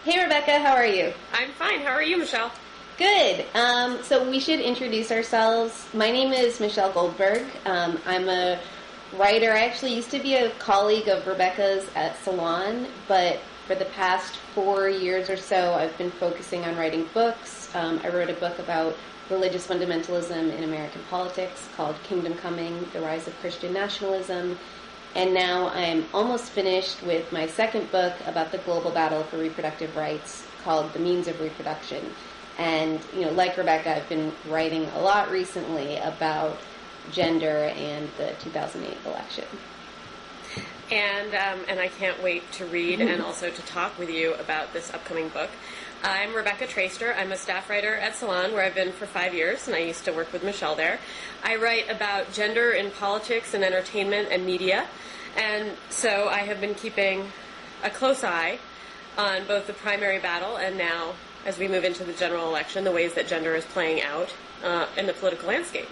Hey Rebecca, how are you? I'm fine. How are you, Michelle? Good. So we should introduce ourselves. My name is Michelle Goldberg. I'm a writer. I actually used to be a colleague of Rebecca's at Salon, but for the past 4 years or so, I've been focusing on writing books. I wrote a book about religious fundamentalism in American politics called Kingdom Coming: The Rise of Christian Nationalism. And now I'm almost finished with my second book about the global battle for reproductive rights called The Means of Reproduction. And, like Rebecca, I've been writing a lot recently about gender and the 2008 election. And I can't wait to read and also to talk with you about this upcoming book. I'm Rebecca Traister. I'm a staff writer at Salon, where I've been for 5 years, and I used to work with Michelle there. I write about gender in politics and entertainment and media, and so I have been keeping a close eye on both the primary battle and now, as we move into the general election, the ways that gender is playing out in the political landscape.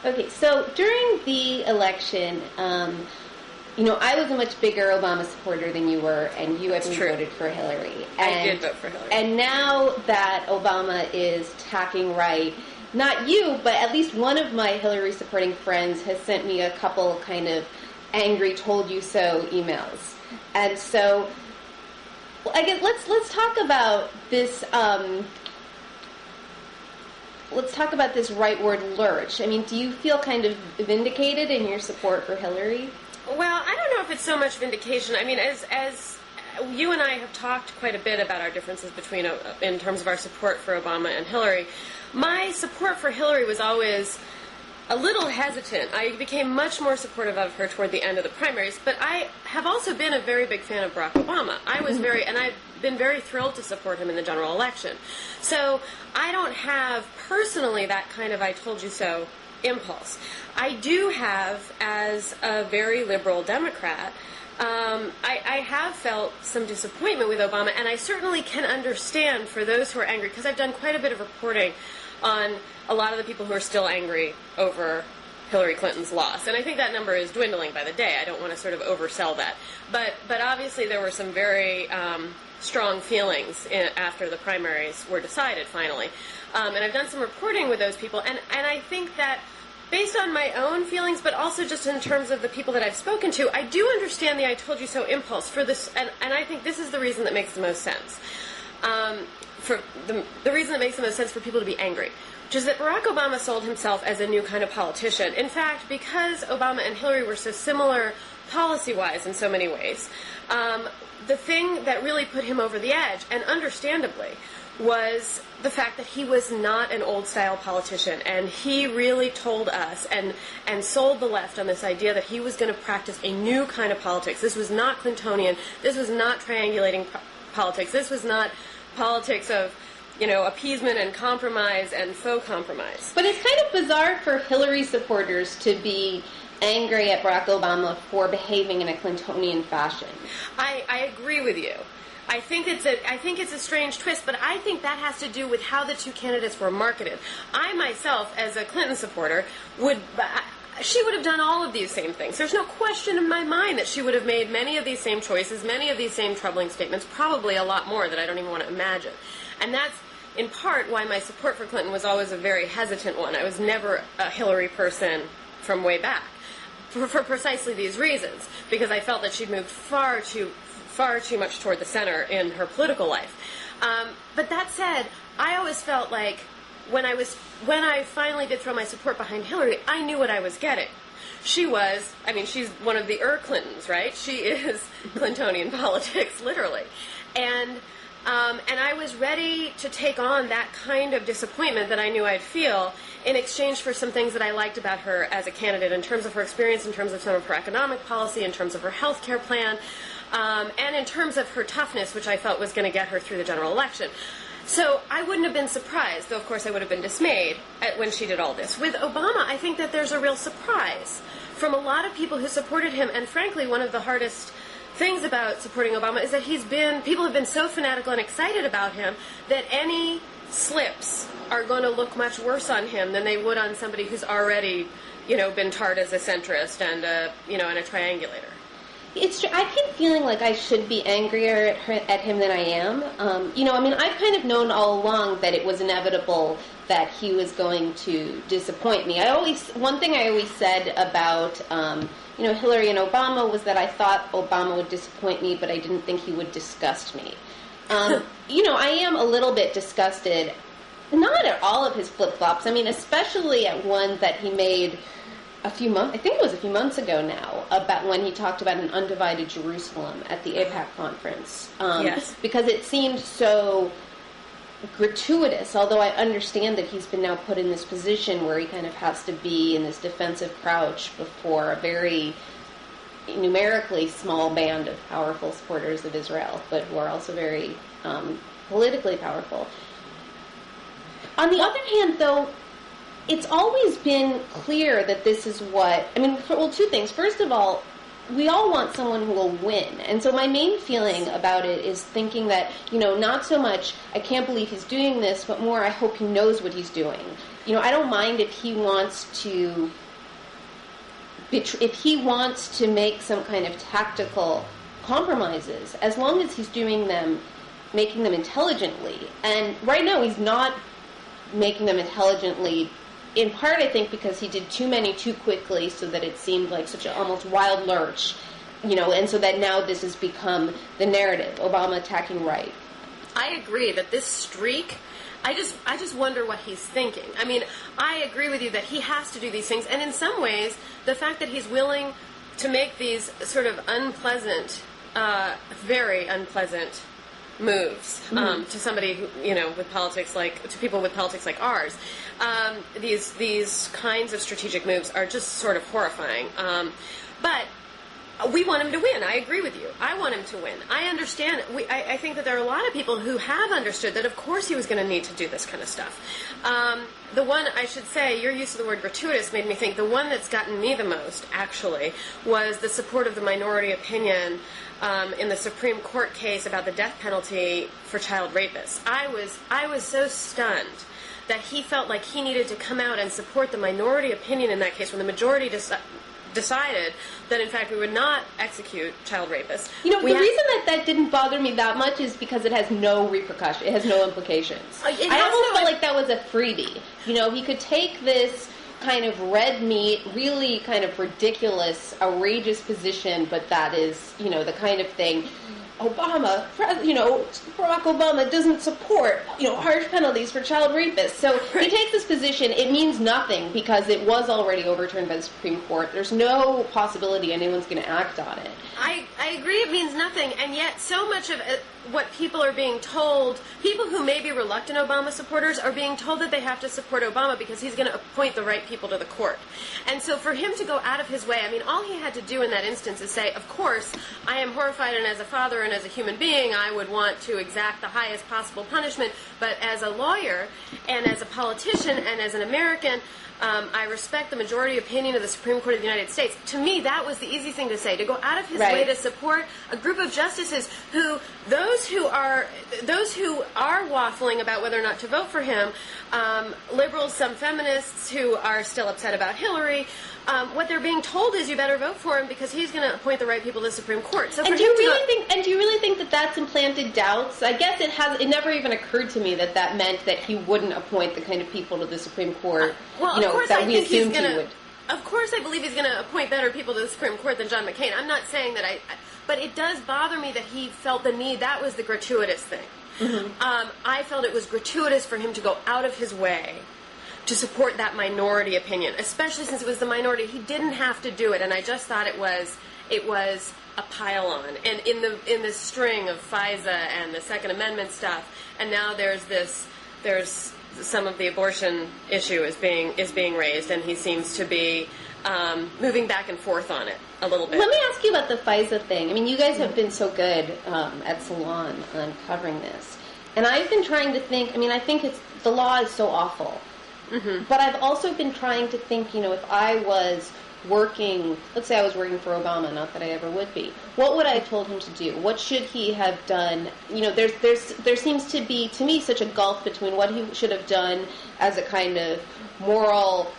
Okay, so during the election, I was a much bigger Obama supporter than you were, and you actually voted for Hillary. I did vote for Hillary. And now that Obama is tacking right, not you, but at least one of my Hillary-supporting friends has sent me a couple kind of angry told-you-so emails. And so, I guess let's talk about this. Let's talk about this right word, lurch. I mean, do you feel kind of vindicated in your support for Hillary? Well, I don't know if it's so much vindication. I mean, as you and I have talked quite a bit about our differences between, in terms of our support for Obama and Hillary, my support for Hillary was always a little hesitant. I became much more supportive of her toward the end of the primaries, but I have also been a very big fan of Barack Obama. And I've been very thrilled to support him in the general election. So I don't have personally that kind of I told you so impulse. I do have, as a very liberal Democrat, I have felt some disappointment with Obama, and I certainly can understand for those who are angry, because I've done quite a bit of reporting on a lot of the people who are still angry over Hillary Clinton's loss. And I think that number is dwindling by the day. I don't want to sort of oversell that. But obviously there were some very strong feelings after the primaries were decided, finally. And I've done some reporting with those people, and I think that based on my own feelings, but also just in terms of the people that I've spoken to, I do understand the I told you so impulse for this, and I think this is the reason that makes the most sense. For the reason that makes the most sense for people to be angry, which is that Barack Obama sold himself as a new kind of politician. In fact, because Obama and Hillary were so similar policy-wise in so many ways, the thing that really put him over the edge, and understandably, was the fact that he was not an old-style politician, and he really told us and sold the left on this idea that he was going to practice a new kind of politics. This was not Clintonian. This was not triangulating politics. This was not politics of, appeasement and compromise and faux compromise. But it's kind of bizarre for Hillary supporters to be angry at Barack Obama for behaving in a Clintonian fashion. I agree with you. I think it's a strange twist, but I think that has to do with how the two candidates were marketed. I myself, as a Clinton supporter, she would have done all of these same things. There's no question in my mind that she would have made many of these same choices, many of these same troubling statements, probably a lot more that I don't even want to imagine. And that's in part why my support for Clinton was always a very hesitant one. I was never a Hillary person from way back for precisely these reasons, because I felt that she'd moved far too much toward the center in her political life. But that said, I always felt like when I finally did throw my support behind Hillary, I knew what I was getting. She's one of the Clintons, right? She is Clintonian politics, literally. And I was ready to take on that kind of disappointment that I knew I'd feel in exchange for some things that I liked about her as a candidate, in terms of her experience, in terms of some of her economic policy, in terms of her health care plan, and in terms of her toughness, which I felt was going to get her through the general election. So I wouldn't have been surprised, though of course I would have been dismayed when she did all this. With Obama, I think that there's a real surprise from a lot of people who supported him, and frankly, one of the hardest things about supporting Obama is that people have been so fanatical and excited about him that any slips are going to look much worse on him than they would on somebody who's already, been tarred as a centrist and, and a triangulator. I keep feeling like I should be angrier at him than I am. I've kind of known all along that it was inevitable that he was going to disappoint me. One thing I always said about, Hillary and Obama was that I thought Obama would disappoint me, but I didn't think he would disgust me. I am a little bit disgusted, not at all of his flip-flops. I mean, especially at one that he made a few months ago now, about when he talked about an undivided Jerusalem at the AIPAC conference. Yes. Because it seemed so gratuitous, although I understand that he's been now put in this position where he kind of has to be in this defensive crouch before a very numerically small band of powerful supporters of Israel, but who are also very politically powerful. On the other hand, though, it's always been clear that this is two things. First of all, we all want someone who will win. And so my main feeling about it is thinking that, not so much, I can't believe he's doing this, but more, I hope he knows what he's doing. I don't mind if he wants to make some kind of tactical compromises, as long as he's making them intelligently. And right now he's not making them intelligently, in part, I think, because he did too many too quickly, so that it seemed like such an almost wild lurch, and so that now this has become the narrative, Obama attacking right. I agree that this streak, I just wonder what he's thinking. I mean, I agree with you that he has to do these things, and in some ways, the fact that he's willing to make these sort of unpleasant, very unpleasant moves to somebody who, with politics to people with politics like ours. These kinds of strategic moves are just sort of horrifying. But we want him to win. I agree with you. I want him to win. I understand. I think that there are a lot of people who have understood that, of course, he was going to need to do this kind of stuff. The one, I should say, your use of the word gratuitous made me think the one that's gotten me the most, actually, was the support of the minority opinion in the Supreme Court case about the death penalty for child rapists. I was so stunned that he felt like he needed to come out and support the minority opinion in that case when the majority decided that, in fact, we would not execute child rapists. The reason that didn't bother me that much is because it has no repercussion. It has no implications. I almost felt like that was a freebie. He could take this kind of red meat, really kind of ridiculous, outrageous position, but that is, the kind of thing Barack Obama doesn't support, harsh penalties for child rapists. So he takes this position. It means nothing because it was already overturned by the Supreme Court. There's no possibility anyone's going to act on it. I agree it means nothing, and yet so much of what people are being told, people who may be reluctant Obama supporters are being told that they have to support Obama because he's going to appoint the right people to the court. And so for him to go out of his way, all he had to do in that instance is say, of course, I am horrified, and as a father and as a human being, I would want to exact the highest possible punishment, but as a lawyer and as a politician and as an American, I respect the majority opinion of the Supreme Court of the United States. To me, that was the easy thing to say, to go out of his way to support a group of justices who, those who are waffling about whether or not to vote for him, liberals, some feminists who are still upset about Hillary, what they're being told is you better vote for him because he's going to appoint the right people to the Supreme Court. So do you really think that that's implanted doubts? I guess it never even occurred to me that meant that he wouldn't appoint the kind of people to the Supreme Court that we assumed he would. Of course I believe he's going to appoint better people to the Supreme Court than John McCain. I'm not saying that but it does bother me that he felt the need. That was the gratuitous thing. Mm-hmm. I felt it was gratuitous for him to go out of his way to support that minority opinion, especially since it was the minority. He didn't have to do it, and I just thought it was a pile-on. And in this string of FISA and the Second Amendment stuff, and now there's some of the abortion issue is being raised, and he seems to be moving back and forth on it a little bit. Let me ask you about the FISA thing. You guys have been so good at Salon on covering this, and I've been trying to think. I think the law is so awful. Mm-hmm. But I've also been trying to think, if I was working, let's say I was working for Obama, not that I ever would be, what would I have told him to do? What should he have done? There seems to be, to me, such a gulf between what he should have done as a kind of moral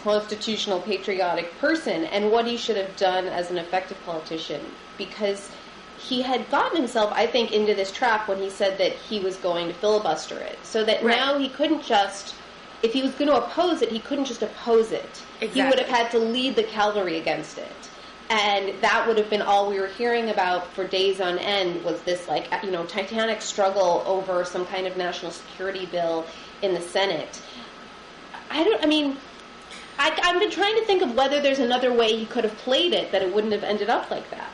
constitutional, patriotic person, and what he should have done as an effective politician, because he had gotten himself, I think, into this trap when he said that he was going to filibuster it, so that now he couldn't just, if he was going to oppose it, he couldn't just oppose it. Exactly. He would have had to lead the cavalry against it. And that would have been all we were hearing about for days on end, was this, like, you know, titanic struggle over some kind of national security bill in the Senate. I've been trying to think of whether there's another way he could have played it that it wouldn't have ended up like that.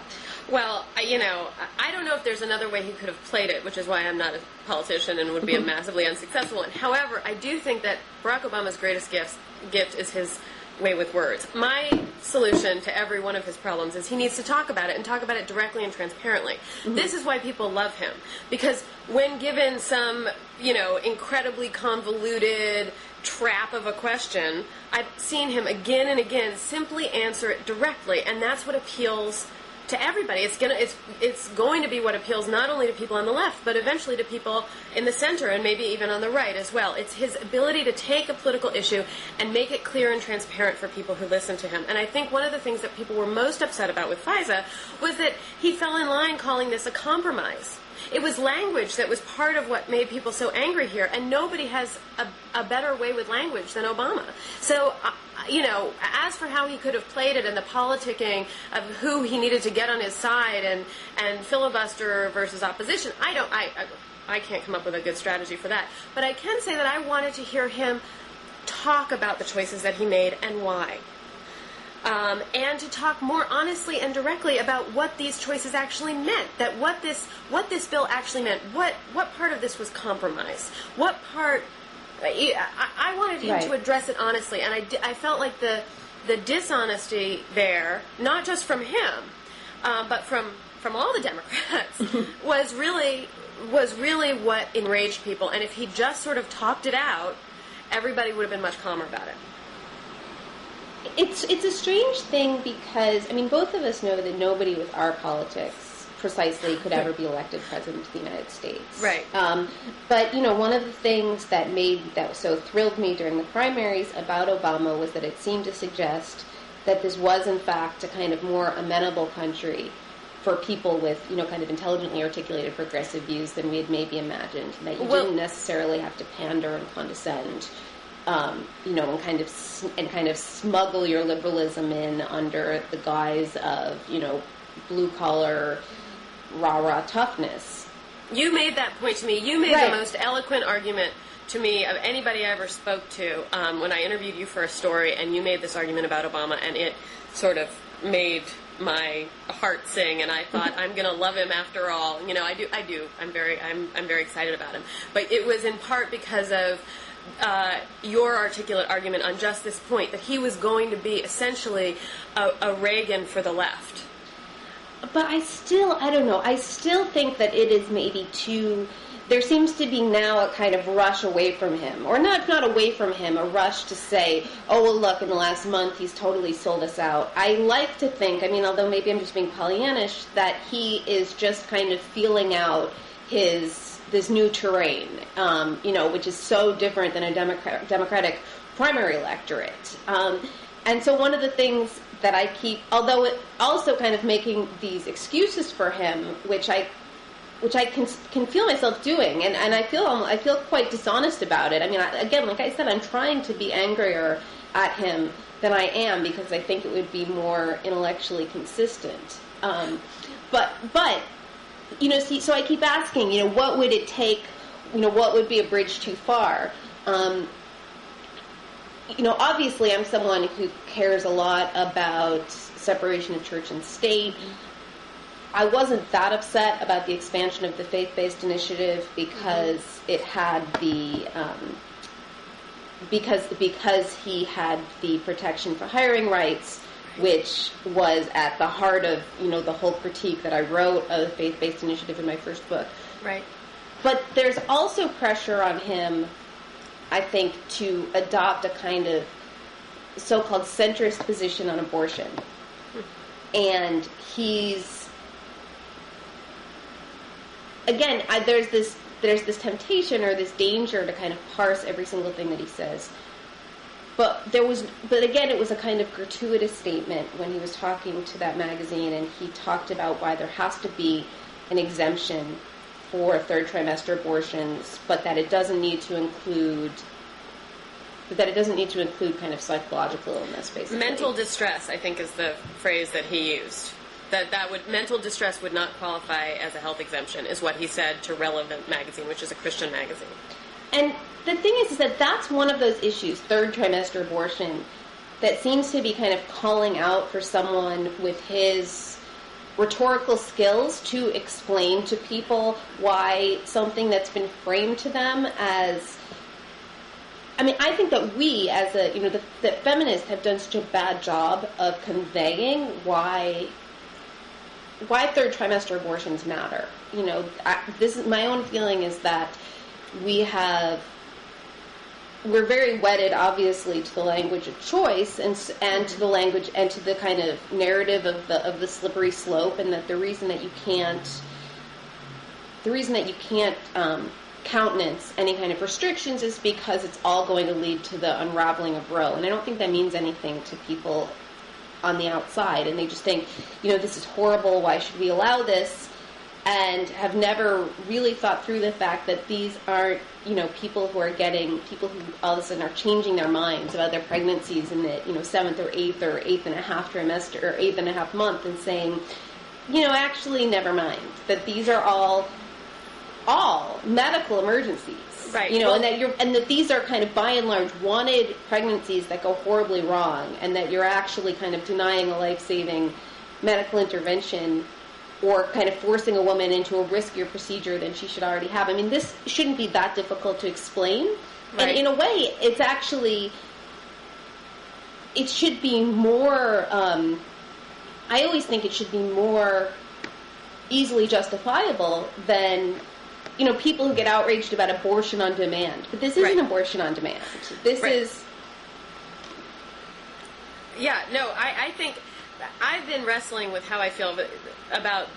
Well, you know, I don't know if there's another way he could have played it, which is why I'm not a politician and would be a massively unsuccessful one. However, I do think that Barack Obama's greatest gift is his way with words. My solution to every one of his problems is he needs to talk about it, and talk about it directly and transparently. Mm-hmm. This is why people love him, because when given some, you know, incredibly convoluted trap of a question, I've seen him again and again simply answer it directly, and that's what appeals to everybody. It's going to be what appeals not only to people on the left, but eventually to people in the center, and maybe even on the right as well. It's his ability to take a political issue and make it clear and transparent for people who listen to him. And I think one of the things that people were most upset about with FISA was that he fell in line calling this a compromise. It was language that was part of what made people so angry here, and nobody has a better way with language than Obama. So, you know, as for how he could have played it and the politicking of who he needed to get on his side and filibuster versus opposition, I can't come up with a good strategy for that. But I can say that I wanted to hear him talk about the choices that he made and why. And to talk more honestly and directly about what these choices actually meant, that what this bill actually meant, what part of this was compromise, what part. I wanted him to address it honestly, and I felt like the dishonesty there, not just from him, but from all the Democrats, was really what enraged people. And if he just sort of talked it out, everybody would have been much calmer about it. It's a strange thing, because, I mean, both of us know that nobody with our politics precisely could ever be elected president of the United States. Right. But, you know, one of the things that so thrilled me during the primaries about Obama was that it seemed to suggest that this was, in fact, a kind of more amenable country for people with, you know, kind of intelligently articulated progressive views than we had maybe imagined. That you didn't necessarily have to pander and condescend, you know, and kind of smuggle your liberalism in under the guise of, you know, blue collar, rah-rah toughness. You made that point to me. You made the most eloquent argument to me of anybody I ever spoke to when I interviewed you for a story, and you made this argument about Obama, and it sort of made my heart sing, and I thought, I'm going to love him after all. You know, I do. I'm very excited about him. But it was in part because of your articulate argument on just this point, that he was going to be essentially a Reagan for the left. But I don't know. I still think that it is maybe there seems to be now a kind of rush away from him. Or not away from him, a rush to say, oh, well, look, in the last month he's totally sold us out. I like to think, I mean, although maybe I'm just being Pollyannish, that he is just kind of feeling out this new terrain, you know, which is so different than a Democratic primary electorate. And so one of the things that I keep, although it also kind of making these excuses for him, which I can feel myself doing, and I feel quite dishonest about it. I mean, again, like I said, I'm trying to be angrier at him than I am, because I think it would be more intellectually consistent. But you know, see, so I keep asking, you know, what would it take? You know, what would be a bridge too far? You know, obviously I'm someone who cares a lot about separation of church and state. I wasn't that upset about the expansion of the faith-based initiative because it had the because he had the protection for hiring rights, which was at the heart of, you know, the whole critique that I wrote of the faith-based initiative in my first book. Right. But there's also pressure on him, I think, to adopt a kind of so-called centrist position on abortion. And he's, again, there's this temptation or this danger to kind of parse every single thing that he says. But again, it was a kind of gratuitous statement when he was talking to that magazine, and he talked about why there has to be an exemption for third trimester abortions, but that it doesn't need to include kind of psychological illness, basically. Mental distress, I think, is the phrase that he used. Mental distress would not qualify as a health exemption, is what he said to Relevant magazine, which is a Christian magazine. And the thing is that that's one of those issues, third trimester abortion, that seems to be kind of calling out for someone with his rhetorical skills to explain to people why something that's been framed to them as... I mean, I think that we, as the feminists, have done such a bad job of conveying why third trimester abortions matter. My own feeling is that we're very wedded, obviously, to the language of choice and to the language and to the kind of narrative of the slippery slope, and that the reason that you can't countenance any kind of restrictions is because it's all going to lead to the unraveling of Roe. And I don't think that means anything to people on the outside, and they just think, this is horrible, why should we allow this? And have never really thought through the fact that these aren't, people who all of a sudden are changing their minds about their pregnancies in the, 7th or 8th or 8th and a half trimester or 8th and a half month, and saying, actually, never mind, that these are all medical emergencies. Right. And that these are kind of by and large wanted pregnancies that go horribly wrong, and that you're actually kind of denying a life-saving medical intervention or kind of forcing a woman into a riskier procedure than she should already have. I mean, this shouldn't be that difficult to explain. Right. And in a way, it should be more, I always think it should be more easily justifiable than, people who get outraged about abortion on demand. But this isn't abortion on demand. This is... Yeah, no, I think... I've been wrestling with how I feel about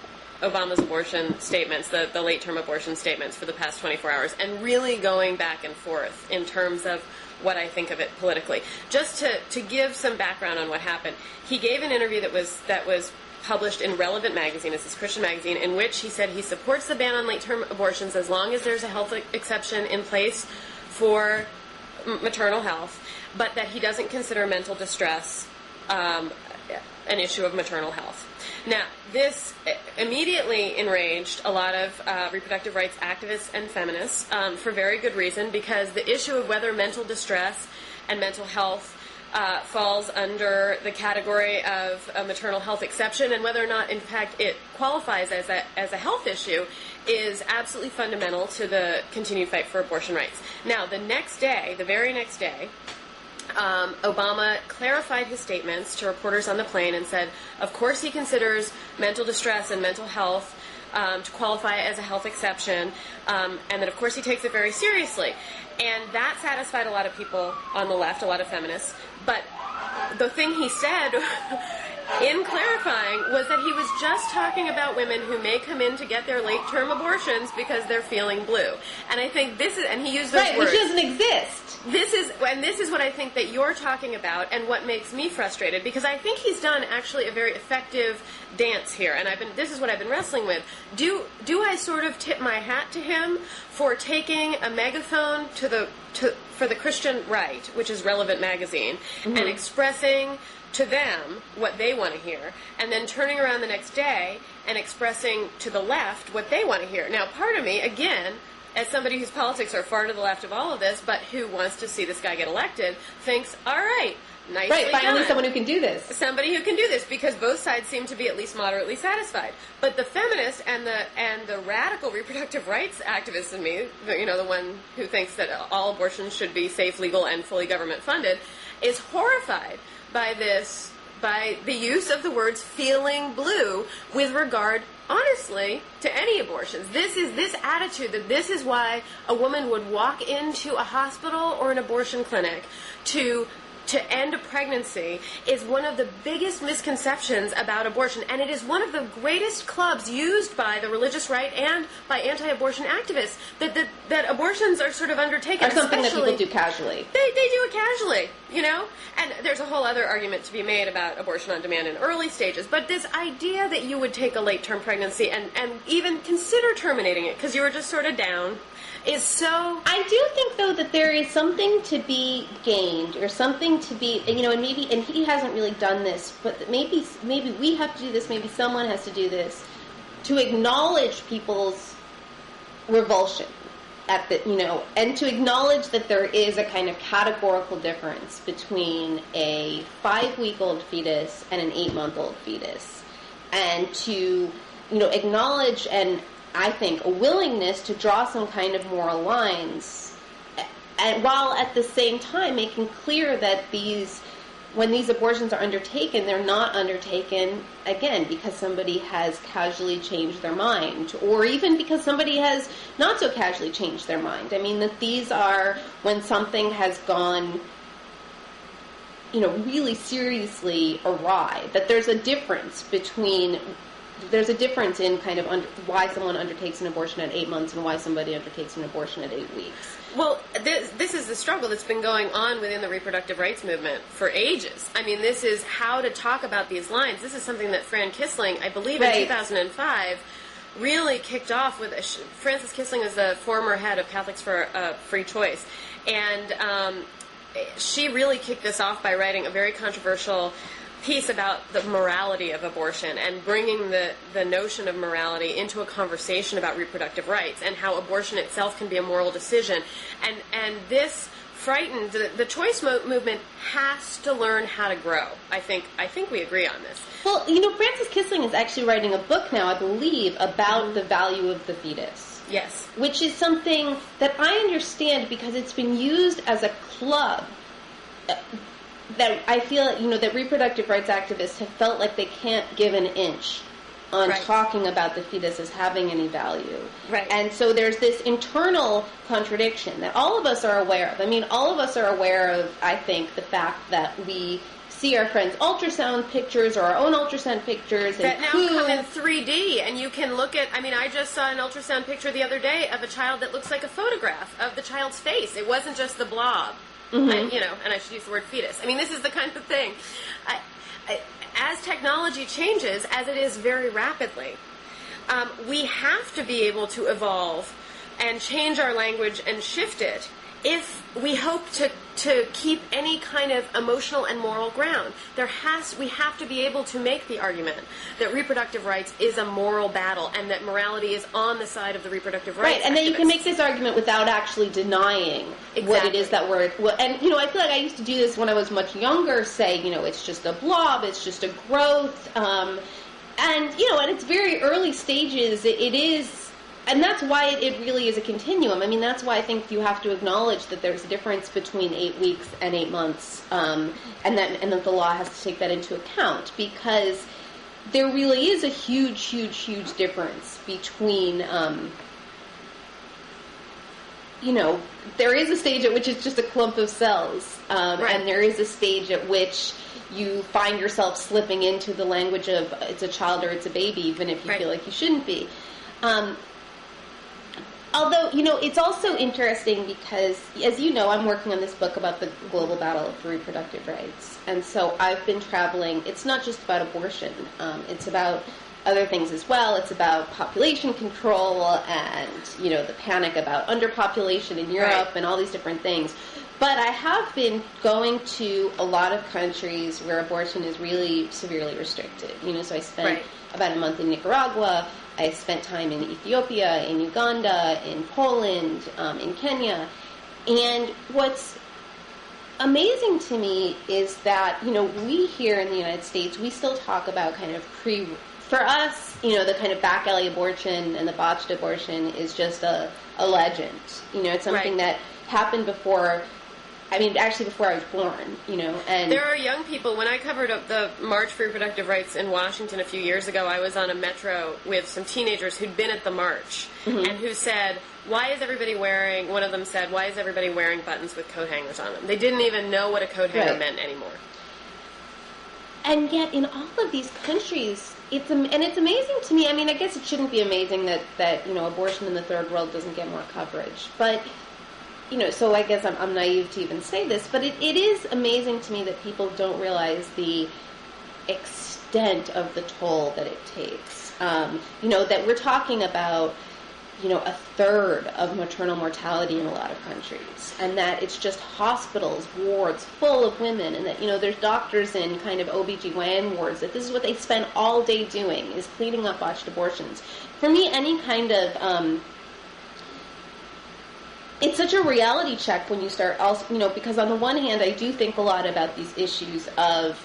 Obama's abortion statements, the late-term abortion statements, for the past 24 hours, and really going back and forth in terms of what I think of it politically. Just to give some background on what happened, he gave an interview that was published in Relevant magazine, it's this Christian magazine, in which he said he supports the ban on late-term abortions as long as there's a health exception in place for maternal health, but that he doesn't consider mental distress an issue of maternal health. Now, this immediately enraged a lot of reproductive rights activists and feminists for very good reason, because the issue of whether mental distress and mental health falls under the category of a maternal health exception, and whether or not, in fact, it qualifies as a health issue, is absolutely fundamental to the continued fight for abortion rights. Now, the very next day, Obama clarified his statements to reporters on the plane and said, of course he considers mental distress and mental health to qualify as a health exception, and that of course he takes it very seriously. And that satisfied a lot of people on the left, a lot of feminists. But the thing he said in clarifying was that he was just talking about women who may come in to get their late-term abortions because they're feeling blue. And I think this is, and he used those words. Right, which doesn't exist. This is what I think that you're talking about, and what makes me frustrated, because I think he's done actually a very effective dance here, and this is what I've been wrestling with. Do I sort of tip my hat to him for taking a megaphone for the Christian right, which is Relevant magazine, and expressing to them what they want to hear, and then turning around the next day and expressing to the left what they want to hear? Now, part of me, again, as somebody whose politics are far to the left of all of this, but who wants to see this guy get elected, thinks, all right, nicely done. Finally someone who can do this. Somebody who can do this, because both sides seem to be at least moderately satisfied. But the feminist and the radical reproductive rights activist in me, the one who thinks that all abortions should be safe, legal, and fully government funded, is horrified by the use of the words feeling blue with regard, honestly, to any abortions. This attitude that this is why a woman would walk into a hospital or an abortion clinic to to end a pregnancy is one of the biggest misconceptions about abortion, and it is one of the greatest clubs used by the religious right and by anti-abortion activists, that abortions are sort of undertaken. Or something that people do casually. They do it casually, you know? And there's a whole other argument to be made about abortion on demand in early stages, but this idea that you would take a late-term pregnancy and even consider terminating it because you were just sort of down is so... I do think, though, that there is something to be gained, or something to be, and he hasn't really done this, but maybe we have to do this, maybe someone has to do this, to acknowledge people's revulsion at the, and to acknowledge that there is a kind of categorical difference between a 5-week-old fetus and an 8-month-old fetus, and to, acknowledge and I think a willingness to draw some kind of moral lines, and while at the same time making clear that when these abortions are undertaken, they're not undertaken, again, because somebody has casually changed their mind, or even because somebody has not so casually changed their mind. I mean, that these are when something has gone, really seriously awry, that there's a difference in kind of why someone undertakes an abortion at 8 months and why somebody undertakes an abortion at 8 weeks. Well, this is the struggle that's been going on within the reproductive rights movement for ages. I mean, this is how to talk about these lines. This is something that Fran Kissling, I believe in 2005, really kicked off with. Frances Kissling is the former head of Catholics for Free Choice, and she really kicked this off by writing a very controversial piece about the morality of abortion and bringing the notion of morality into a conversation about reproductive rights and how abortion itself can be a moral decision. And this frightened, the choice movement has to learn how to grow. I think we agree on this. Well, Frances Kissling is actually writing a book now, I believe, about the value of the fetus. Yes. Which is something that I understand because it's been used as a club that I feel, that reproductive rights activists have felt like they can't give an inch on talking about the fetus as having any value. Right. And so there's this internal contradiction that all of us are aware of. I mean, all of us are aware of, I think, the fact that we see our friends' ultrasound pictures or our own ultrasound pictures. That now come in 3D, and you can look at, I just saw an ultrasound picture the other day of a child that looks like a photograph of the child's face. It wasn't just the blob. Mm-hmm. And I should use the word fetus. I mean, this is the kind of thing. As technology changes, as it is very rapidly, we have to be able to evolve and change our language and shift it if we hope to keep any kind of emotional and moral ground. We have to be able to make the argument that reproductive rights is a moral battle and that morality is on the side of the reproductive rights. Right, and then you can make this argument without actually denying what it is that we're... And, I feel like I used to do this when I was much younger, say, it's just a blob, it's just a growth, and, at its very early stages, it is... And that's why it really is a continuum. I mean, that's why I think you have to acknowledge that there's a difference between 8 weeks and 8 months, and that the law has to take that into account, because there really is a huge, huge, huge difference between, there is a stage at which it's just a clump of cells, and there is a stage at which you find yourself slipping into the language of it's a child or it's a baby, even if you feel like you shouldn't be. Although, it's also interesting because, as you know, I'm working on this book about the global battle for reproductive rights. And so I've been traveling. It's not just about abortion. It's about other things as well. It's about population control and, the panic about underpopulation in Europe and all these different things. But I have been going to a lot of countries where abortion is really severely restricted. So I spent about a month in Nicaragua. I spent time in Ethiopia, in Uganda, in Poland, in Kenya. And what's amazing to me is that, we here in the United States, we still talk about kind of for us, the kind of back alley abortion and the botched abortion is just a legend. It's something that happened before I mean, actually before I was born, and there are young people. When I covered up the March for Reproductive Rights in Washington a few years ago, I was on a metro with some teenagers who'd been at the march and who said, one of them said, why is everybody wearing buttons with coat hangers on them? They didn't even know what a coat hanger meant anymore. And yet, in all of these countries, it's amazing to me. I mean, I guess it shouldn't be amazing that abortion in the third world doesn't get more coverage. But, so I guess I'm naive to even say this, but it is amazing to me that people don't realize the extent of the toll that it takes. That we're talking about, a third of maternal mortality in a lot of countries, and that it's just hospitals, wards full of women, and that, there's doctors in kind of OBGYN wards, that this is what they spend all day doing, is cleaning up botched abortions. For me, any kind of, it's such a reality check when you start also, because on the one hand, I do think a lot about these issues of,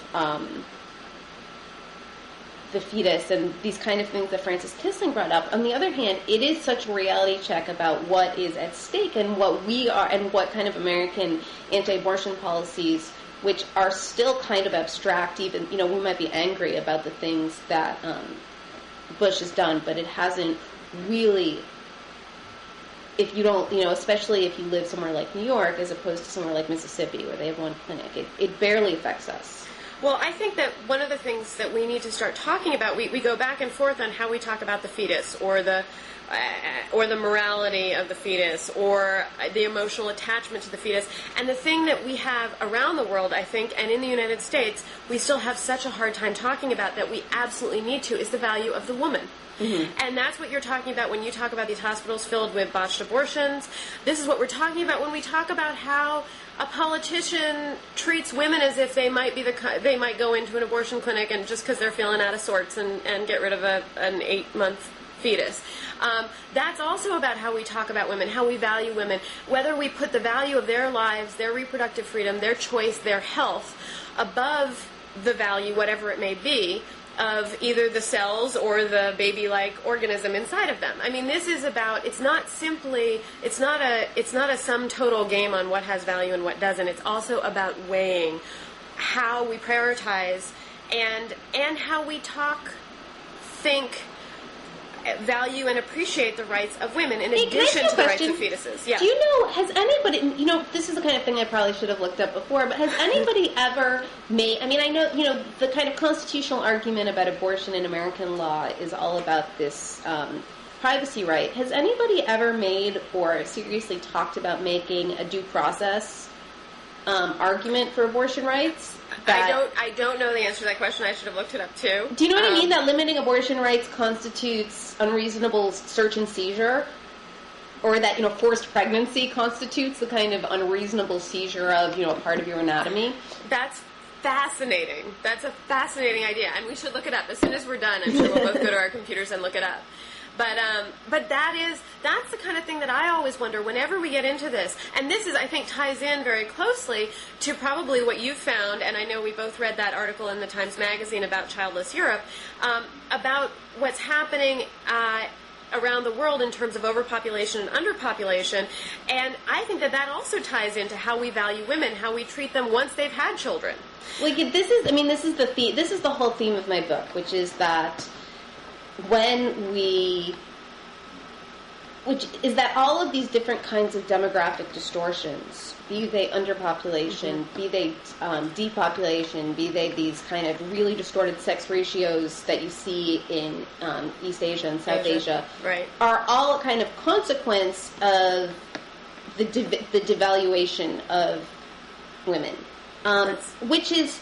the fetus and these kind of things that Frances Kissling brought up. On the other hand, it is such a reality check about what is at stake and what we are and what kind of American anti-abortion policies, which are still kind of abstract. Even, we might be angry about the things that Bush has done, but it hasn't really, if you don't, especially if you live somewhere like New York as opposed to somewhere like Mississippi where they have one clinic, it barely affects us. Well, I think that one of the things that we need to start talking about, we go back and forth on how we talk about the fetus or the morality of the fetus or the emotional attachment to the fetus. And the thing that we have around the world, I think, and in the United States, we still have such a hard time talking about that we absolutely need to, is the value of the woman. Mm-hmm. And that's what you're talking about when you talk about these hospitals filled with botched abortions. This is what we're talking about when we talk about how a politician treats women as if they might go into an abortion clinic and just because they're feeling out of sorts and get rid of an 8-month fetus. That's also about how we talk about women, how we value women, whether we put the value of their lives, their reproductive freedom, their choice, their health above the value, whatever it may be, of either the cells or the baby-like organism inside of them. I mean, this is about, it's not a sum total game on what has value and what doesn't. It's also about weighing how we prioritize and how we talk, think, value, and appreciate the rights of women in addition to the rights of fetuses. Yeah. Do you know, has anybody, this is the kind of thing I probably should have looked up before, but has anybody ever made, I mean, I know, the kind of constitutional argument about abortion in American law is all about this privacy right. Has anybody ever made or seriously talked about making a due process argument for abortion rights? I don't know the answer to that question. I should have looked it up too. Do you know what I mean? That limiting abortion rights constitutes unreasonable search and seizure, or that forced pregnancy constitutes the kind of unreasonable seizure of a part of your anatomy. That's fascinating. That's a fascinating idea, and we should look it up as soon as we're done. I'm sure we'll both go to our computers and look it up. But that's the kind of thing that I always wonder whenever we get into this. And this I think, ties in very closely to probably what you've found, and I know we both read that article in the Times Magazine about Childless Europe, about what's happening around the world in terms of overpopulation and underpopulation. And I think that also ties into how we value women, how we treat them once they've had children. Like, this is the whole theme of my book, which is that which is that all of these different kinds of demographic distortions, be they underpopulation, be they depopulation, be they these kind of really distorted sex ratios that you see in East Asia and South Asia, right, are all a kind of consequence of the devaluation of women, which is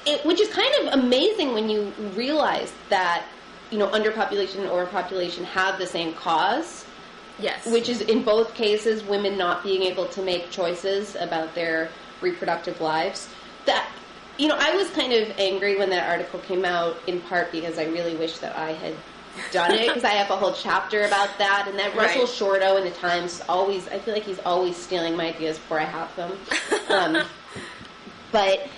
kind of amazing when you realize that underpopulation and overpopulation have the same cause. Yes. Which is, in both cases, women not being able to make choices about their reproductive lives. That, I was kind of angry when that article came out, in part because I really wish that I had done it, because I have a whole chapter about that, and that Russell Shorto in the Times I feel like he's always stealing my ideas before I have them. But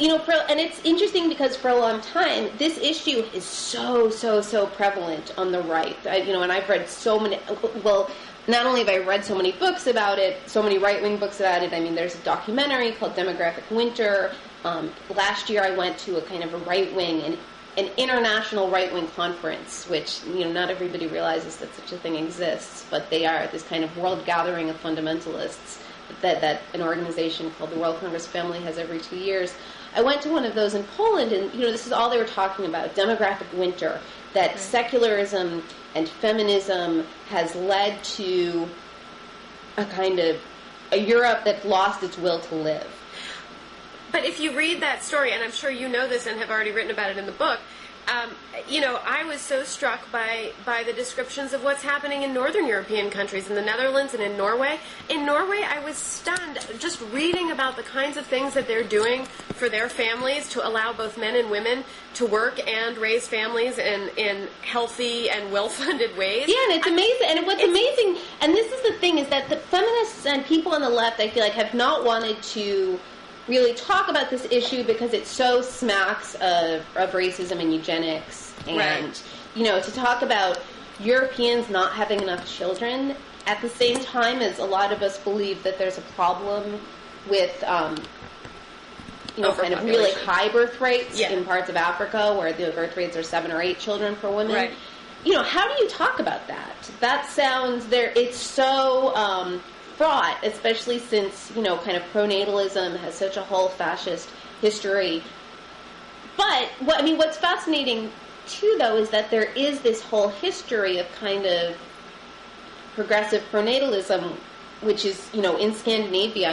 and it's interesting because for a long time, this issue is so prevalent on the right. And I've read so many, well, not only have I read so many books about it, so many right-wing books about it. I mean, there's a documentary called Demographic Winter. Last year I went to a kind of a right-wing, an international right-wing conference, which, not everybody realizes that such a thing exists, but they are this kind of world gathering of fundamentalists that an organization called the World Congress Family has every 2 years. I went to one of those in Poland, and, this is all they were talking about, demographic winter, that secularism and feminism has led to a kind of a Europe that's lost its will to live. But if you read that story, and I'm sure you know this and have already written about it in the book, I was so struck by the descriptions of what's happening in northern European countries, in the Netherlands and in Norway. In Norway, I was stunned just reading about the kinds of things that they're doing for their families to allow both men and women to work and raise families in healthy and well-funded ways. Yeah, and it's amazing. And what's amazing, and this is the thing, is that the feminists and people on the left, I feel like, have not wanted to really talk about this issue because it so smacks of racism and eugenics, and to talk about Europeans not having enough children at the same time as a lot of us believe that there's a problem with kind of really high birth rates in parts of Africa where the birth rates are 7 or 8 children per woman. Right. How do you talk about that? That sounds it's so fraught, especially since, kind of pronatalism has such a whole fascist history. But, what's fascinating, too, though, is that there is this whole history of kind of progressive pronatalism, which is, in Scandinavia,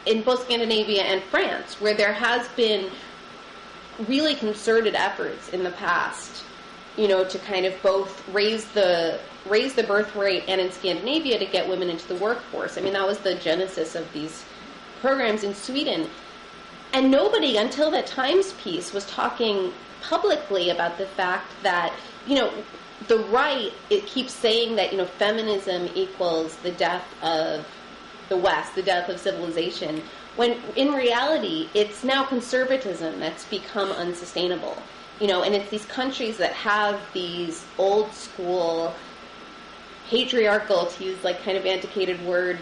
in both Scandinavia and France, where there has been really concerted efforts in the past, to kind of both raise the birth rate, and in Scandinavia to get women into the workforce. That was the genesis of these programs in Sweden. And nobody, until that Times piece, was talking publicly about the fact that, the right, it keeps saying that, feminism equals the death of the West, the death of civilization, when in reality, it's now conservatism that's become unsustainable. And it's these countries that have these old school, patriarchal, to use kind of antiquated word,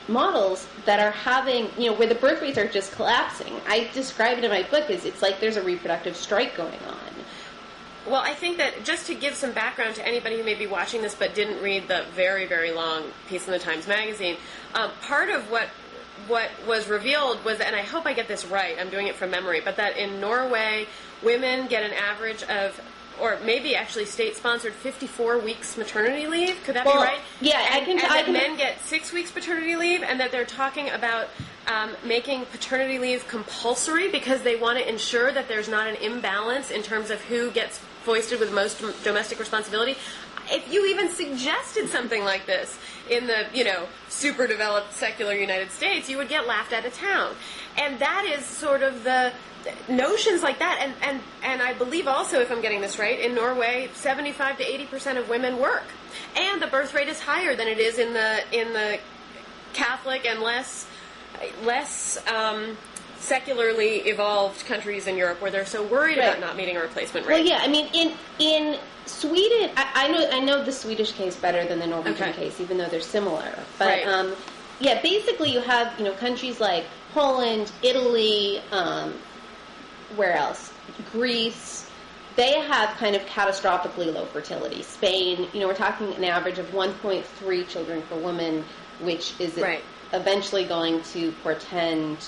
models that are having, where the birth rates are just collapsing. I describe it in my book as it's like there's a reproductive strike going on. Well, I think that just to give some background to anybody who may be watching this but didn't read the very, very long piece in the Times Magazine, part of what was revealed was, and I hope I get this right, I'm doing it from memory, but that in Norway, women get an average of, or maybe actually state-sponsored, 54 weeks maternity leave. Could that be right? Yeah, and men get 6 weeks paternity leave, and that they're talking about making paternity leave compulsory because they want to ensure that there's not an imbalance in terms of who gets foisted with most domestic responsibility. If you even suggested something like this in the, super developed secular United States, you would get laughed out of town. And that is sort of the notions like that. And I believe also, if I'm getting this right, in Norway, 75 to 80% of women work. And the birth rate is higher than it is in the Catholic and less secularly evolved countries in Europe where they're so worried about not meeting a replacement rate. Well, yeah, in Sweden, I know the Swedish case better than the Norwegian case, even though they're similar. But basically you have countries like Poland, Italy, where else? Greece. They have kind of catastrophically low fertility. Spain, we're talking an average of 1.3 children per woman, which is eventually going to portend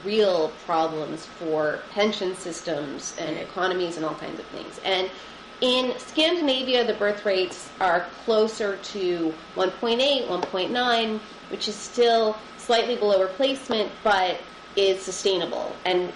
real problems for pension systems and economies and all kinds of things. And in Scandinavia, the birth rates are closer to 1.8, 1.9, which is still slightly below replacement, but is sustainable and,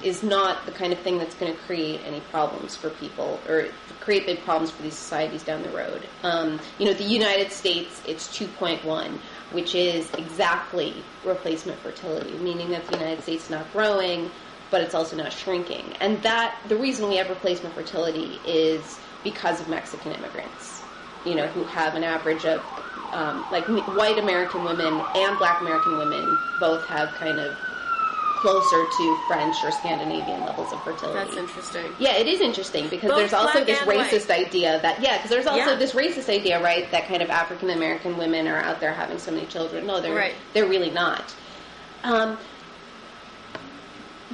is not the kind of thing that's going to create any problems for people or create big problems for these societies down the road. The United States, it's 2.1, which is exactly replacement fertility, meaning that the United States is not growing, but it's also not shrinking. And the reason we have replacement fertility is because of Mexican immigrants, who have an average of, white American women and black American women both have kind of closer to French or Scandinavian levels of fertility. That's interesting. Yeah, it is interesting because Both there's also this racist white. idea that, because there's also Yeah. this racist idea, right, that kind of African American women are out there having so many children. No, they're really not.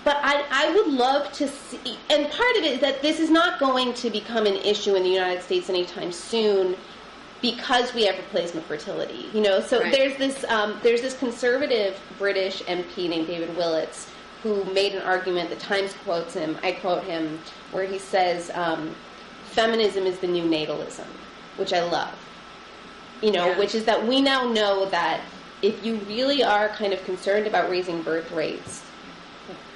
But I would love to see, and part of it is that this is not going to become an issue in the United States anytime soon because we have replacement fertility. So Right. there's this conservative British MP named David Willits who made an argument, the Times quotes him, I quote him, where he says, feminism is the new natalism, which I love. Which is that we now know that if you really are kind of concerned about raising birth rates,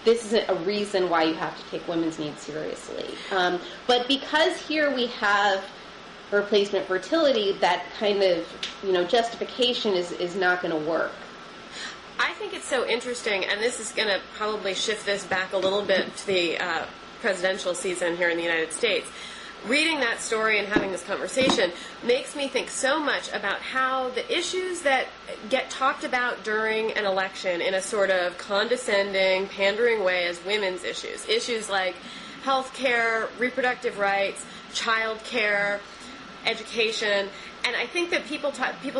this isn't a reason why you have to take women's needs seriously. But because here we have replacement fertility, that kind of, justification is not going to work. I think it's so interesting, and this is going to probably shift this back a little bit to the presidential season here in the United States. Reading that story and having this conversation makes me think so much about how the issues that get talked about during an election in a sort of condescending, pandering way as women's issues like health care, reproductive rights, child care, education, and I think that people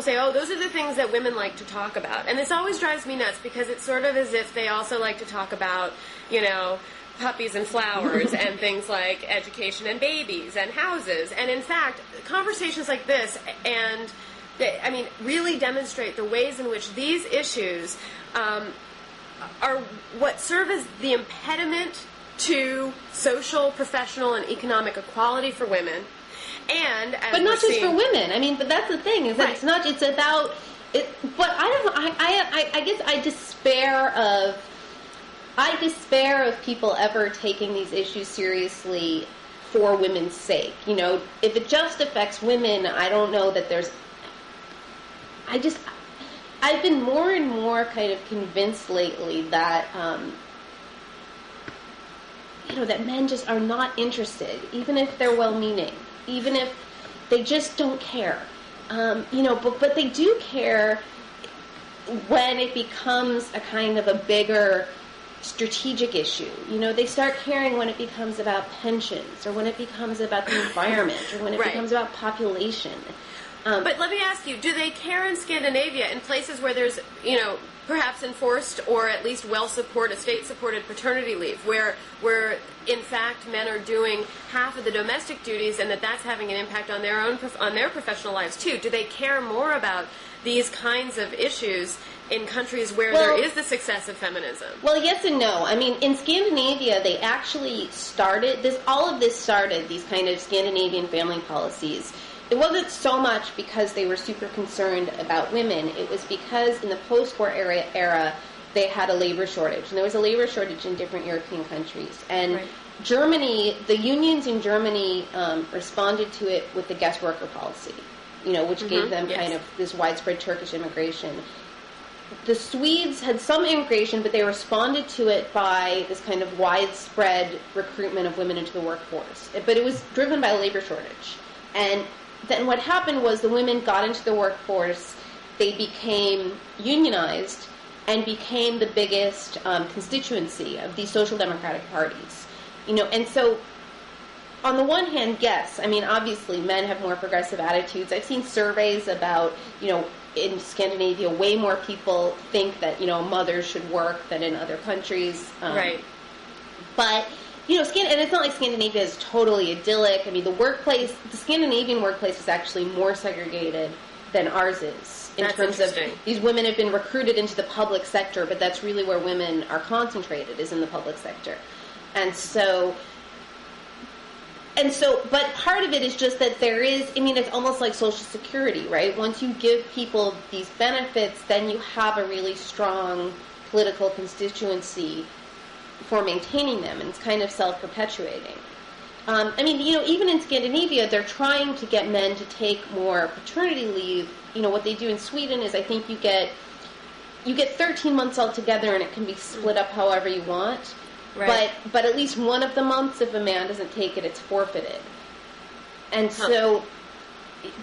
say, oh, those are the things that women like to talk about. And this always drives me nuts because it's sort of as if they also like to talk about, puppies and flowers and things like education and babies and houses. And in fact, conversations like this really demonstrate the ways in which these issues are what serve as the impediment to social, professional, and economic equality for women. And but not just for women. But that's the thing, is that it's not. It's about it. But I don't know. I guess I despair of people ever taking these issues seriously for women's sake. If it just affects women, I don't know that there's. I've been more and more kind of convinced lately that. That men just are not interested, even if they're well-meaning, even if they just don't care. But they do care when it becomes a kind of a bigger strategic issue. They start caring when it becomes about pensions, or when it becomes about the environment, or when it becomes about population. But let me ask you, do they care in Scandinavia, in places where there's, perhaps enforced or at least state-supported paternity leave, where in fact men are doing half of the domestic duties, and that's having an impact on their professional lives too? Do they care more about these kinds of issues in countries where there is the success of feminism? Well, yes and no. In Scandinavia, they actually started this. All of this started these kind of Scandinavian family policies. It wasn't so much because they were super concerned about women. It was because in the post-war era they had a labor shortage. And there was a labor shortage in different European countries. And Germany, the unions in Germany responded to it with the guest worker policy, which gave them kind of this widespread Turkish immigration. The Swedes had some immigration, but they responded to it by this kind of widespread recruitment of women into the workforce. But it was driven by a labor shortage. And then what happened was the women got into the workforce, they became unionized, and became the biggest constituency of these social democratic parties. And so on the one hand, yes, obviously men have more progressive attitudes. I've seen surveys about, in Scandinavia, way more people think that, mothers should work than in other countries. But and it's not like Scandinavia is totally idyllic. The Scandinavian workplace is actually more segregated than ours is. In terms of these women have been recruited into the public sector, but that's really where women are concentrated, is in the public sector. But part of it is just that there is, it's almost like Social Security, right? Once you give people these benefits, then you have a really strong political constituency for maintaining them, and it's kind of self-perpetuating. Even in Scandinavia, they're trying to get men to take more paternity leave. What they do in Sweden is, I think you get 13 months altogether, and it can be split up however you want. Right. But at least one of the months, if a man doesn't take it, it's forfeited. And so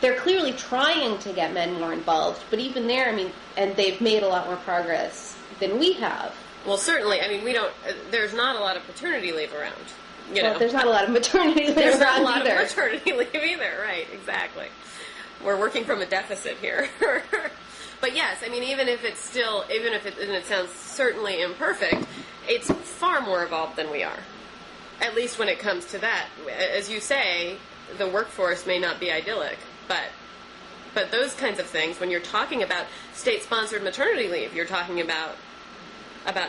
they're clearly trying to get men more involved, but even there, and they've made a lot more progress than we have. Well, certainly. I mean, we don't. There's not a lot of paternity leave around. You know, there's not a lot of maternity leave. There's not a lot either. of maternity leave either. Right? Exactly. We're working from a deficit here. But yes, I mean, even if it and it sounds certainly imperfect, it's far more evolved than we are. At least when it comes to that. As you say, the workforce may not be idyllic, but those kinds of things, when you're talking about state-sponsored maternity leave, you're talking about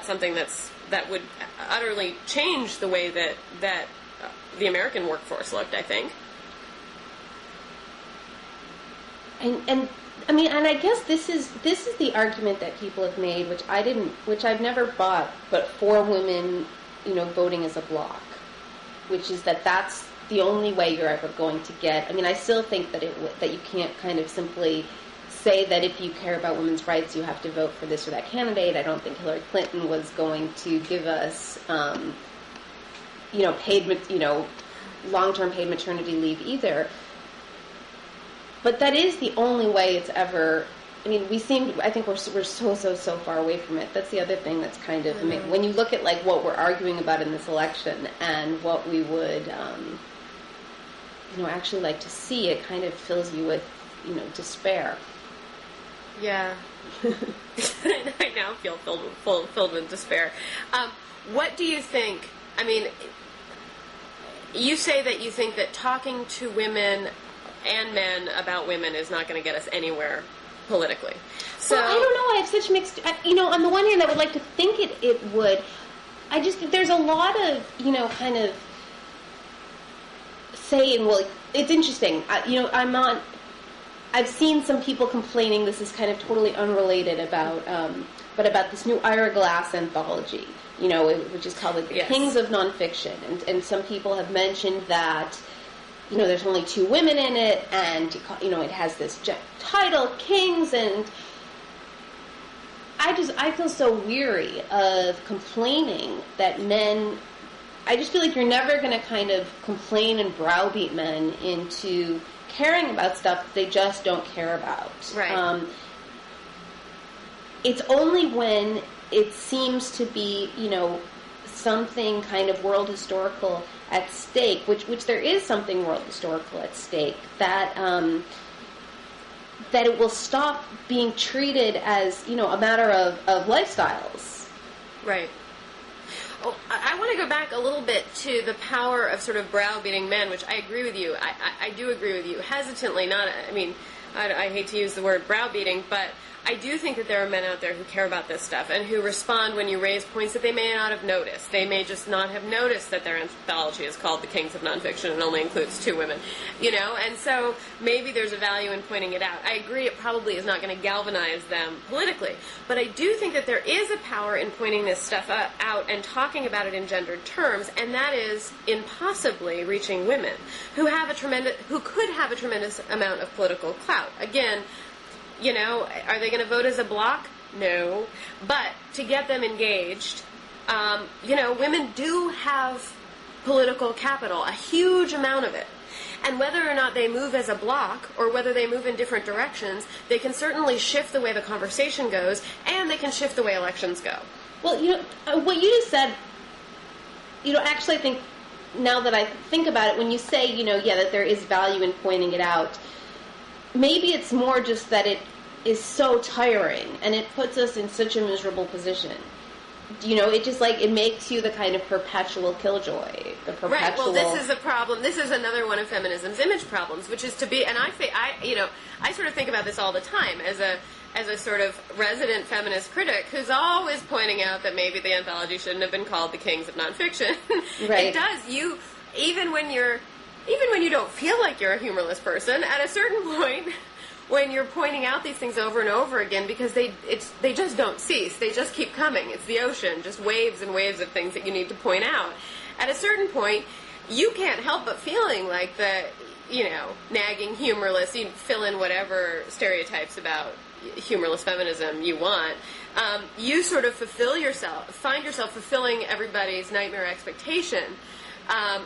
something that would utterly change the way that the American workforce looked, I think. And I mean, and I guess this is the argument that people have made, which I've never bought, but for women, voting as a bloc, which is that's the only way you're ever going to get. I mean, I still think that that you can't kind of simply say that if you care about women's rights, you have to vote for this or that candidate. I don't think Hillary Clinton was going to give us, long-term paid maternity leave either. But that is the only way it's ever. I mean, I think we're so far away from it. That's the other thing that's kind of, when you look at like what we're arguing about in this election and what we would, actually like to see, it kind of fills you with, despair. Yeah. I now feel filled with despair. What do you think? I mean, you say that you think that talking to women and men about women is not going to get us anywhere politically. So well, I don't know. I have such mixed. On the one hand, I would like to think it would. There's a lot of kind of saying. Well, it's interesting. I've seen some people complaining. This is kind of totally unrelated but about this new Ira Glass anthology. Which is called like the Kings of Nonfiction, and some people have mentioned that. There's only 2 women in it, and, it has this title, Kings, and I feel so weary of complaining that men, I just feel like you're never going to kind of complain and browbeat men into caring about stuff that they just don't care about. Right. It's only when it seems to be, something kind of world historical at stake, which there is something world historical at stake, that it will stop being treated as, a matter of lifestyles. Right. Oh, I want to go back a little bit to the power of sort of browbeating men, which I agree with you. I do agree with you. Hesitantly, I hate to use the word browbeating, but I do think that there are men out there who care about this stuff and who respond when you raise points that they may not have noticed. They may just not have noticed that their anthology is called The Kings of Nonfiction and only includes 2 women, and so maybe there's a value in pointing it out. I agree it probably is not going to galvanize them politically, but I do think that there is a power in pointing this stuff out and talking about it in gendered terms, and that is in possibly reaching women who could have a tremendous amount of political clout. Again, are they going to vote as a bloc? No. But to get them engaged, women do have political capital, a huge amount of it. And whether or not they move as a bloc or whether they move in different directions, they can certainly shift the way the conversation goes, and they can shift the way elections go. Well, what you just said, actually I think, now that I think about it, when you say, that there is value in pointing it out, maybe it's more just that it is so tiring and it puts us in such a miserable position. It just it makes you the kind of perpetual killjoy. Right. Well, this is a problem. This is another one of feminism's image problems, which is to be. And I sort of think about this all the time as a sort of resident feminist critic who's always pointing out that maybe the anthology shouldn't have been called The Kings of Nonfiction. Right. It does. Even when you don't feel like you're a humorless person, at a certain point, when you're pointing out these things over and over again, because they just don't cease. They just keep coming. It's the ocean, just waves and waves of things that you need to point out. At a certain point, you can't help but feeling like the, nagging humorless, you fill in whatever stereotypes about humorless feminism you want. You sort of find yourself fulfilling everybody's nightmare expectation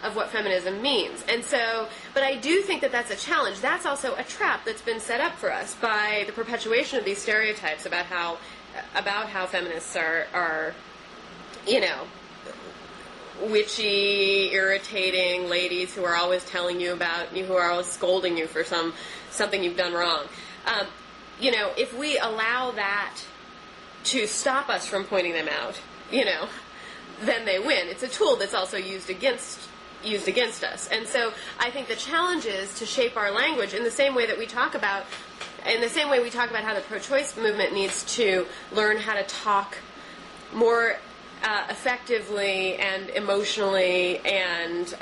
of what feminism means. And so, but I do think that that's a challenge. That's also a trap that's been set up for us by the perpetuation of these stereotypes about how feminists are witchy, irritating ladies who are always telling you who are always scolding you for something you've done wrong. If we allow that to stop us from pointing them out, then they win. It's a tool that's also used against us. And so I think the challenge is to shape our language in the same way we talk about how the pro-choice movement needs to learn how to talk more effectively and emotionally and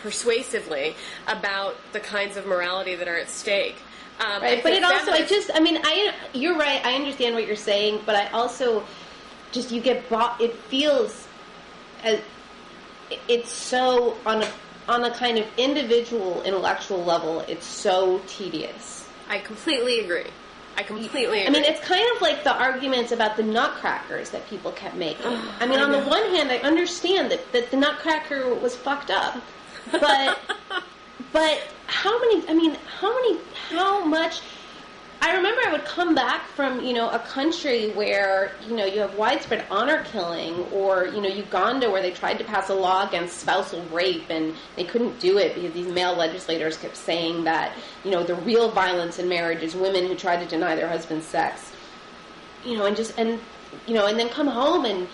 persuasively about the kinds of morality that are at stake. Right, but it also, you're right, I understand what you're saying, but I also just, it feels, it's so, on a kind of individual intellectual level, it's so tedious. I completely agree. It's kind of like the arguments about the nutcrackers that people kept making. On the one hand, I understand that the nutcracker was fucked up, but how much? I remember I would come back from, a country where, you have widespread honor killing, or, Uganda, where they tried to pass a law against spousal rape, and they couldn't do it because these male legislators kept saying that, the real violence in marriage is women who try to deny their husband's sex. And then come home and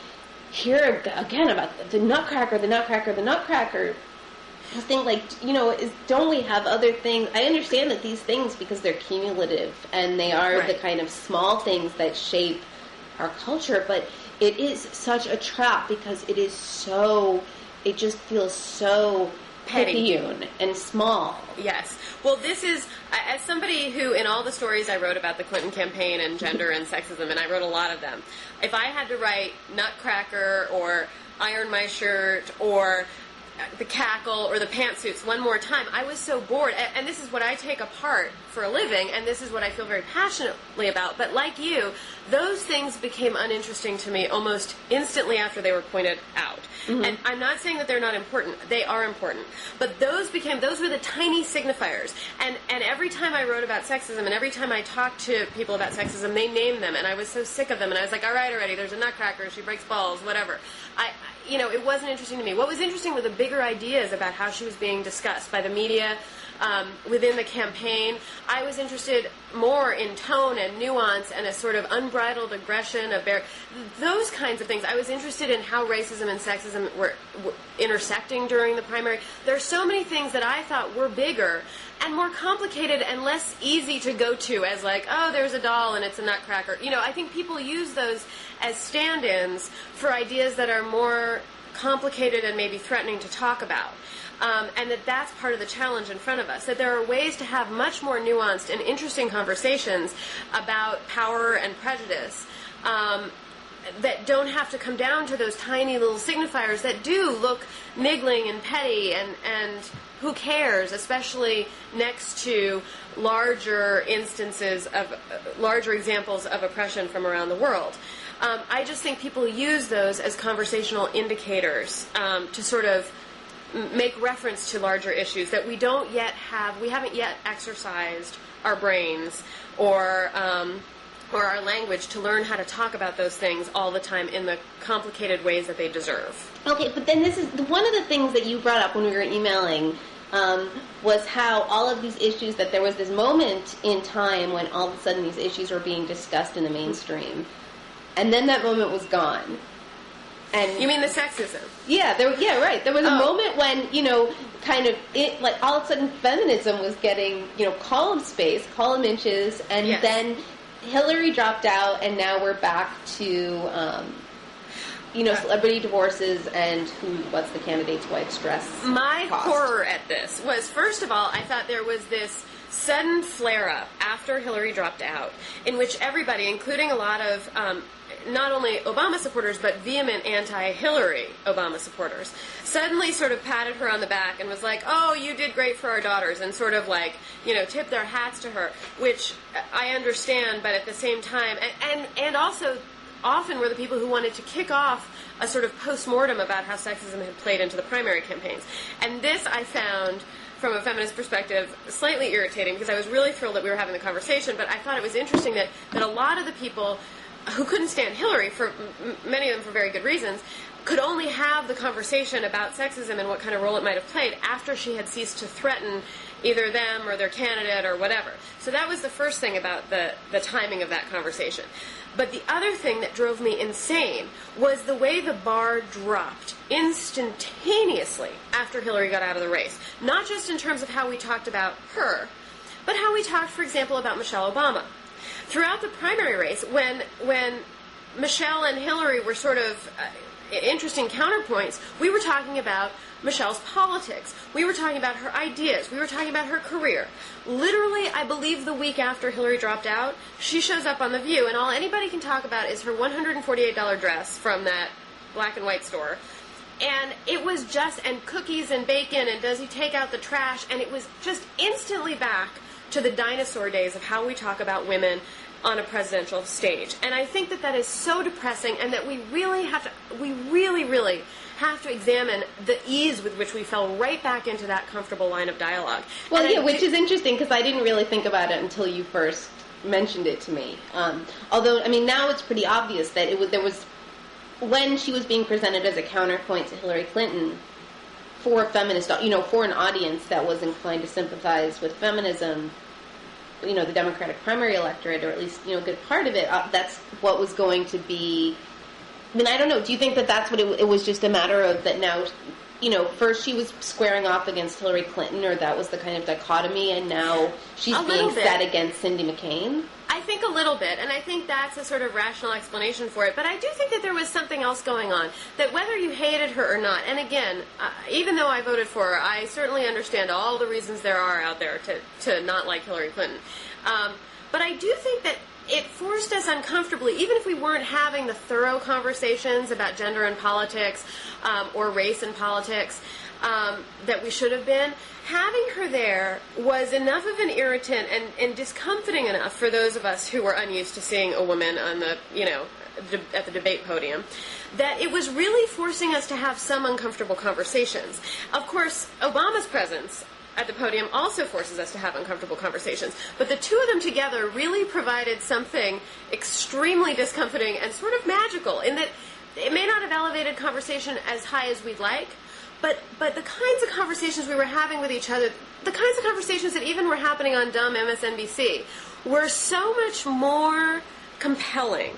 hear again about the nutcracker. I think, don't we have other things? I understand that these things, because they're cumulative, and they are the kind of small things that shape our culture, but it is such a trap, because it just feels so picayune and small. Yes. Well, this is, as somebody who, in all the stories I wrote about the Clinton campaign and gender and sexism, and I wrote a lot of them, if I had to write nutcracker or iron my shirt or the cackle or the pantsuits one more time, I was so bored. And this is what I take apart for a living, and this is what I feel very passionately about. But like you, those things became uninteresting to me almost instantly after they were pointed out. Mm-hmm. And I'm not saying that they're not important. They are important. But those were the tiny signifiers. And every time I wrote about sexism, and every time I talked to people about sexism, they named them, and I was so sick of them. And I was like, all right, already, there's a nutcracker, she breaks balls, whatever. It wasn't interesting to me. What was interesting were the bigger ideas about how she was being discussed by the media, within the campaign. I was interested more in tone and nuance and a sort of unbridled aggression, those kinds of things. I was interested in how racism and sexism were intersecting during the primary. There are so many things that I thought were bigger and more complicated and less easy to go to as there's a doll and it's a nutcracker. I think people use those as stand-ins for ideas that are more complicated and maybe threatening to talk about. And that's part of the challenge in front of us, that there are ways to have much more nuanced and interesting conversations about power and prejudice that don't have to come down to those tiny little signifiers that do look niggling and petty and who cares, especially next to larger examples of oppression from around the world. I just think people use those as conversational indicators to sort of make reference to larger issues that we haven't yet exercised our brains or our language to learn how to talk about those things all the time in the complicated ways that they deserve. Okay, but then this is one of the things that you brought up when we were emailing was how all of these issues, that there was this moment in time when all of a sudden these issues were being discussed in the mainstream, and then that moment was gone. And you mean the sexism? Yeah, right. There was a moment when, all of a sudden feminism was getting, column space, column inches, and then Hillary dropped out, and now we're back to, celebrity divorces and what's the candidate's wife's dress My cost. Horror at this was, first of all, I thought there was this sudden flare-up after Hillary dropped out, in which everybody, including a lot of not only Obama supporters, but vehement anti-Hillary Obama supporters, suddenly sort of patted her on the back and was like, oh, you did great for our daughters, and sort of tipped their hats to her, which I understand, but at the same time, and also often were the people who wanted to kick off a sort of post-mortem about how sexism had played into the primary campaigns. And this I found, from a feminist perspective, slightly irritating, because I was really thrilled that we were having the conversation, but I thought it was interesting that a lot of the people who couldn't stand Hillary, for many of them for very good reasons, could only have the conversation about sexism and what kind of role it might have played after she had ceased to threaten either them or their candidate or whatever. So that was the first thing about the timing of that conversation. But the other thing that drove me insane was the way the bar dropped instantaneously after Hillary got out of the race. Not just in terms of how we talked about her, but how we talked, for example, about Michelle Obama. Throughout the primary race, when Michelle and Hillary were sort of interesting counterpoints, we were talking about Michelle's politics. We were talking about her ideas. We were talking about her career. Literally, I believe the week after Hillary dropped out, she shows up on The View, and all anybody can talk about is her $148 dress from that black and white store. And it was just, and cookies and bacon, and does he take out the trash, and it was just instantly back to the dinosaur days of how we talk about women on a presidential stage. And I think that is so depressing, and that we really have to examine the ease with which we fell right back into that comfortable line of dialogue. Well, and which is interesting, because I didn't really think about it until you first mentioned it to me. Although, I mean, now it's pretty obvious that there was, when she was being presented as a counterpoint to Hillary Clinton, for feminist, for an audience that was inclined to sympathize with feminism, the Democratic primary electorate, or at least, a good part of it, that's what was going to be. I mean, I don't know. Do you think that that's what it was, just a matter of that now, first she was squaring off against Hillary Clinton, or that was the kind of dichotomy, and now she's being set against Cindy McCain? I think a little bit, and I think that's a sort of rational explanation for it. But I do think that there was something else going on, that whether you hated her or not, and again, even though I voted for her, I certainly understand all the reasons there are out there to not like Hillary Clinton. But I do think that it forced us uncomfortably, even if we weren't having the thorough conversations about gender and politics or race and politics that we should have been. Having her there was enough of an irritant and discomforting enough for those of us who were unused to seeing a woman on the, at the debate podium, that it was really forcing us to have some uncomfortable conversations. Of course, Obama's presence at the podium also forces us to have uncomfortable conversations. But the two of them together really provided something extremely discomforting and sort of magical, in that it may not have elevated conversation as high as we'd like, but the kinds of conversations we were having with each other, the kinds of conversations that even were happening on dumb MSNBC, were so much more compelling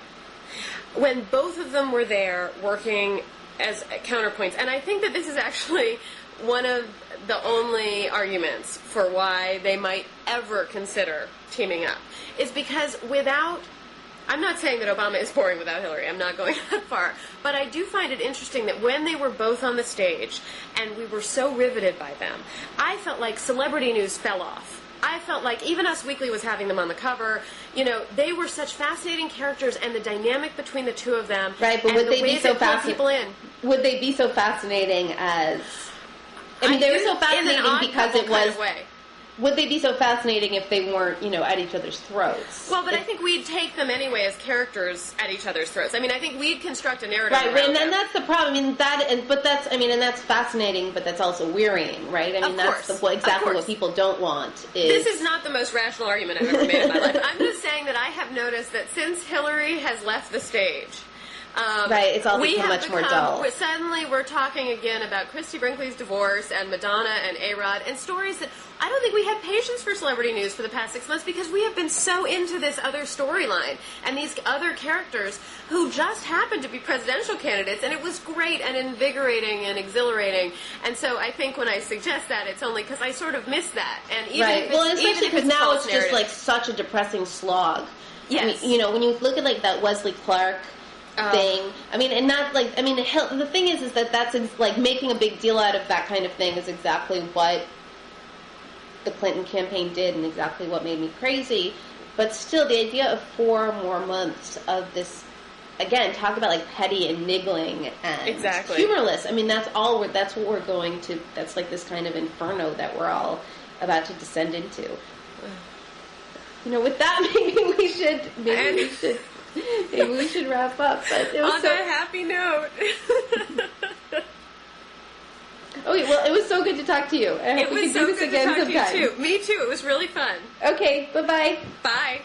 when both of them were there working as counterpoints. And I think that this is actually one of the only arguments for why they might ever consider teaming up, is because I'm not saying that Obama is boring without Hillary. I'm not going that far. But I do find it interesting that when they were both on the stage and we were so riveted by them, I felt like celebrity news fell off. I felt like even Us Weekly was having them on the cover. They were such fascinating characters, and the dynamic between the two of them. Right, but would they be so fascinating? Would they be so fascinating as? I mean, they were so fascinating because it was. Would they be so fascinating if they weren't, at each other's throats? Well, but I think we'd take them anyway as characters at each other's throats. I mean, I think we'd construct a narrative around and them. that's the problem. I mean, and that's fascinating, but that's also wearying, right? I mean, that's exactly what people don't want. This is not the most rational argument I've ever made in my life. I'm just saying that I have noticed that since Hillary has left the stage, it's all become much more dull. Suddenly we're talking again about Christy Brinkley's divorce and Madonna and A-Rod and stories that I don't think we had patience for celebrity news for the past 6 months, because we have been so into this other storyline and these other characters who just happened to be presidential candidates, and it was great and invigorating and exhilarating. And so I think when I suggest that, it's only because I sort of miss that. And even if well, especially because now it's just like such a depressing slog. Yes. I mean, when you look at like that Wesley Clark thing. I mean, and not like, I mean, the thing is that that's like making a big deal out of that kind of thing is exactly what the Clinton campaign did and exactly what made me crazy. But still, the idea of 4 more months of this, again, talk about like petty and niggling and humorless. I mean, that's what we're going to, that's like this kind of inferno that we're all about to descend into. With that, maybe we should wrap up. But it was on that happy note. Okay, well, it was so good to talk to you. I hope we can do this again sometime. Too. Me too. It was really fun. Okay, bye-bye. Bye.